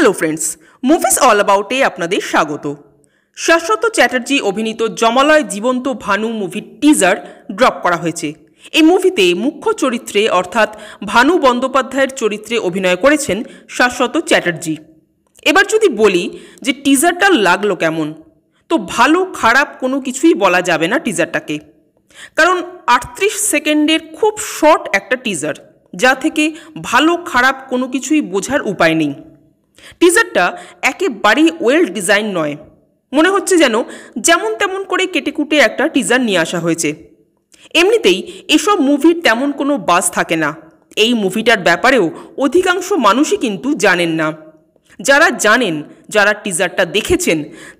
Hello friends, movies all অ্যাবাউটে আপনাদের স্বাগত। শাশ্বত চ্যাটার্জি অভিনীত জমালয় জীবন্ত ভানু মুভির টিজার ড্রপ করা হয়েছে। এই মুভিতে মুখ্য চরিত্রে অর্থাৎ ভানু বন্দ্যোপাধ্যায়ের চরিত্রে অভিনয় করেছেন শাশ্বত চ্যাটার্জি। এবার যদি বলি যে টিজারটা লাগলো কেমন, তো ভালো খারাপ কোনো কিছুই বলা যাবে না টিজারটাকে, কারণ 38 সেকেন্ডের খুব শর্ট একটা টিজার, যা থেকে ভালো খারাপ কোনো কিছুই বোঝার উপায় নেই। টিজারটা একেবারেই ওয়েল ডিজাইন নয়, মনে হচ্ছে যেন যেমন তেমন করে কেটেকুটে একটা টিজার নিয়ে আসা হয়েছে। এমনিতেই এসব মুভির তেমন কোনো বাজ থাকে না। এই মুভিটার ব্যাপারেও অধিকাংশ মানুষই কিন্তু জানেন না। যারা জানেন, যারা টিজারটা দেখেছেন,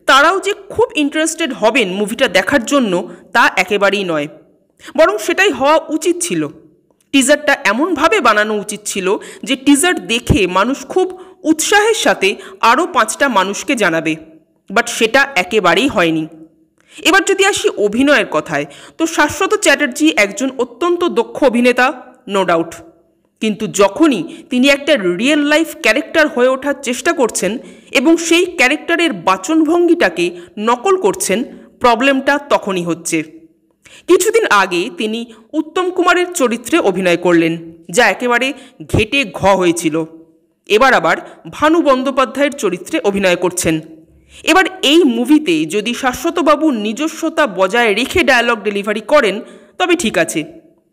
তারাও যে খুব ইন্টারেস্টেড হবেন মুভিটা দেখার জন্য তা একেবারেই নয়, বরং সেটাই হওয়া উচিত ছিল। টিজারটা এমনভাবে বানানো উচিত ছিল যে টিজার দেখে মানুষ খুব উৎসাহের সাথে আরও 5টা মানুষকে জানাবে, বাট সেটা একেবারেই হয়নি। এবার যদি আসি অভিনয়ের কথায়, তো শাশ্বত চ্যাটার্জি একজন অত্যন্ত দক্ষ অভিনেতা, নো ডাউট, কিন্তু যখনই তিনি একটা রিয়েল লাইফ ক্যারেক্টার হয়ে ওঠার চেষ্টা করছেন এবং সেই ক্যারেক্টারের বাচনভঙ্গিটাকে নকল করছেন, প্রবলেমটা তখনই হচ্ছে। কিছুদিন আগে তিনি উত্তম কুমারের চরিত্রে অভিনয় করলেন, যা একেবারে ঘেটে ঘ হয়েছিল। এবার আবার ভানু বন্দ্যোপাধ্যায়ের চরিত্রে অভিনয় করছেন। এবার এই মুভিতে যদি শাশ্বতবাবু নিজস্বতা বজায় রেখে ডায়ালগ ডেলিভারি করেন তবে ঠিক আছে,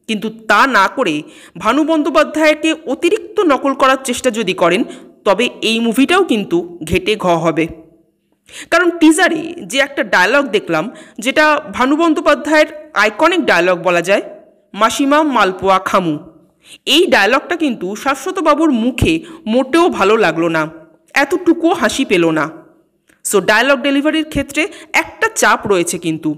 কিন্তু তা না করে ভানু বন্দ্যোপাধ্যায়কে অতিরিক্ত নকল করার চেষ্টা যদি করেন তবে এই মুভিটাও কিন্তু ঘেটে ঘ হবে। কারণ টিজারে যে একটা ডায়লগ দেখলাম, যেটা ভানু বন্দ্যোপাধ্যায়ের আইকনিক ডায়লগ বলা যায়, মাসিমা মালপোয়া খামু, এই ডায়লগটা কিন্তু শাশ্বতবাবুর মুখে মোটেও ভালো লাগলো না, এতটুকুও হাসি পেল না। সো ডায়লগ ডেলিভারির ক্ষেত্রে একটা চাপ রয়েছে। কিন্তু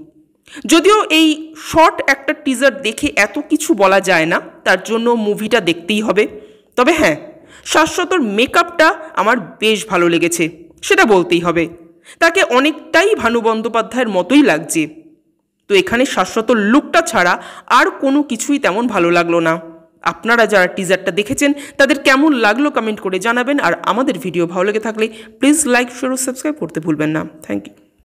যদিও এই শর্ট একটা টিজার দেখে এত কিছু বলা যায় না, তার জন্য মুভিটা দেখতেই হবে। তবে হ্যাঁ, শাশ্বতর মেকআপটা আমার বেশ ভালো লেগেছে, সেটা বলতেই হবে। তাকে অনেকটাই ভানু বন্দ্যোপাধ্যায়ের মতোই লাগছে। তো এখানে শাশ্বত লুকটা ছাড়া আর কোনো কিছুই তেমন ভালো লাগলো না। আপনারা যারা টিজারটা দেখেছেন তাদের কেমন লাগলো কমেন্ট করে জানাবেন। আর আমাদের ভিডিও ভালো লেগে থাকলে প্লিজ লাইক, শেয়ার ও সাবস্ক্রাইব করতে ভুলবেন না। Thank you.